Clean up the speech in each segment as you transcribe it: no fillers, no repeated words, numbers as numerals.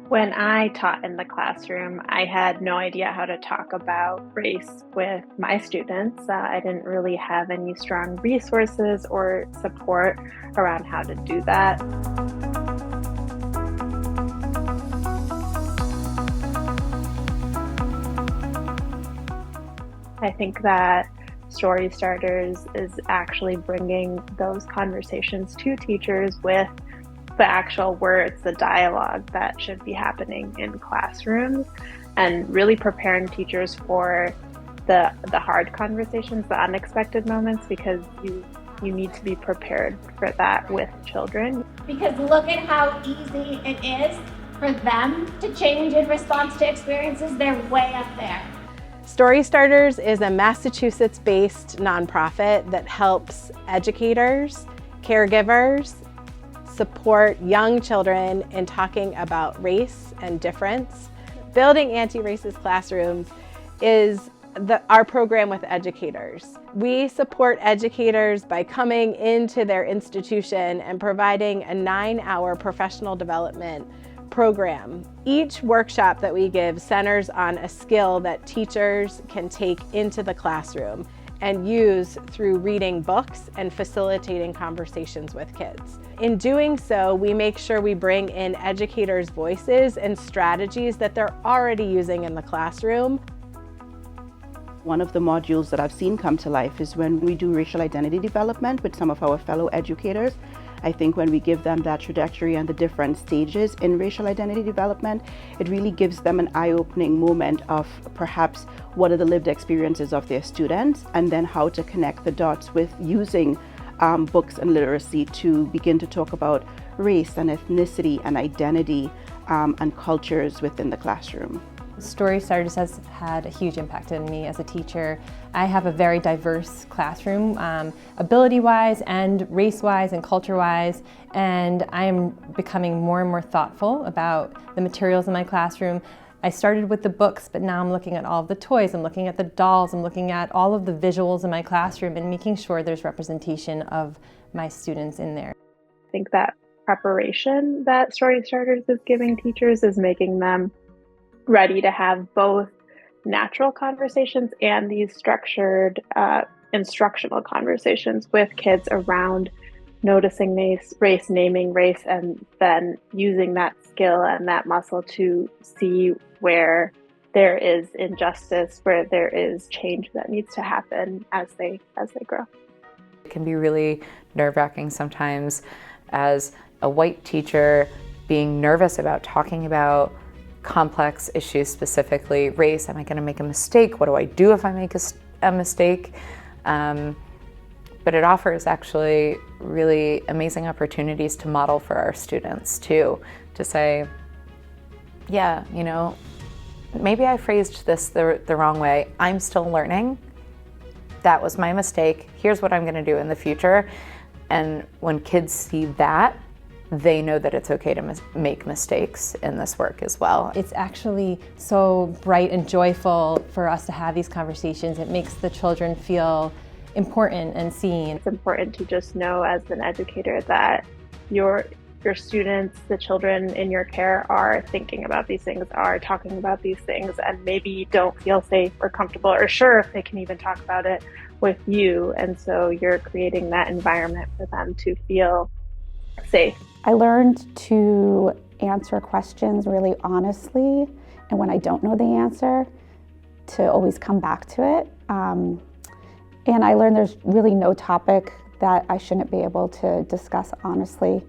When I taught in the classroom, I had no idea how to talk about race with my students. I didn't really have any strong resources or support around how to do that. I think that Story Starters is actually bringing those conversations to teachers with the actual words, the dialogue that should be happening in classrooms, and really preparing teachers for the hard conversations, the unexpected moments, because you need to be prepared for that with children. Because look at how easy it is for them to change in response to experiences. They're way up there. Story Starters is a Massachusetts-based nonprofit that helps educators, caregivers, support young children in talking about race and difference. Building Anti-Racist Classrooms is our program with educators. We support educators by coming into their institution and providing a 9-hour professional development program. Each workshop that we give centers on a skill that teachers can take into the classroom and use through reading books and facilitating conversations with kids. In doing so, we make sure we bring in educators' voices and strategies that they're already using in the classroom. One of the modules that I've seen come to life is when we do racial identity development with some of our fellow educators. I think when we give them that trajectory and the different stages in racial identity development, it really gives them an eye-opening moment of perhaps what are the lived experiences of their students, and then how to connect the dots with using books and literacy to begin to talk about race and ethnicity and identity and cultures within the classroom. Story Starters has had a huge impact on me as a teacher. I have a very diverse classroom, ability-wise and race-wise and culture-wise, and I am becoming more and more thoughtful about the materials in my classroom. I started with the books, but now I'm looking at all of the toys, I'm looking at the dolls, I'm looking at all of the visuals in my classroom and making sure there's representation of my students in there. I think that preparation that Story Starters is giving teachers is making them ready to have both natural conversations and these structured instructional conversations with kids around noticing race, naming race, and then using that skill and that muscle to see where there is injustice, where there is change that needs to happen as they grow. It can be really nerve-wracking sometimes as a white teacher being nervous about talking about complex issues, specifically race. Am I going to make a mistake? What do I do if I make a mistake? But it offers actually really amazing opportunities to model for our students too, to say, yeah, you know, maybe I phrased this the wrong way. I'm still learning. That was my mistake. Here's what I'm going to do in the future. And when kids see that, they know that it's okay to make mistakes in this work as well. It's actually so bright and joyful for us to have these conversations. It makes the children feel important and seen. It's important to just know as an educator that your students, the children in your care, are thinking about these things, are talking about these things, and maybe don't feel safe or comfortable or sure if they can even talk about it with you. And so you're creating that environment for them to feel safe. I learned to answer questions really honestly, and when I don't know the answer, to always come back to it. And I learned there's really no topic that I shouldn't be able to discuss honestly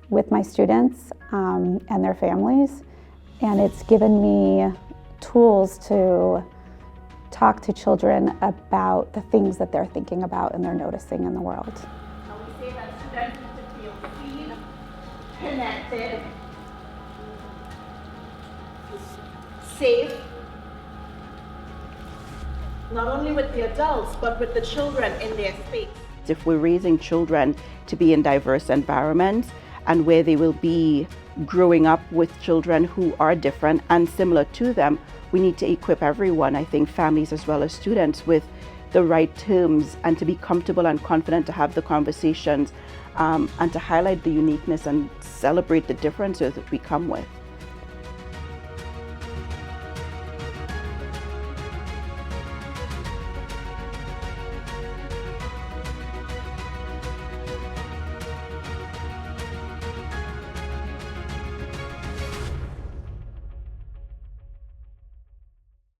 with my students and their families. And it's given me tools to talk to children about the things that they're thinking about and they're noticing in the world. We say that students need to feel seen, connected, safe, not only with the adults, but with the children in their space. If we're raising children to be in diverse environments and where they will be growing up with children who are different and similar to them, we need to equip everyone, I think families as well as students, with the right terms and to be comfortable and confident to have the conversations and to highlight the uniqueness and celebrate the differences that we come with.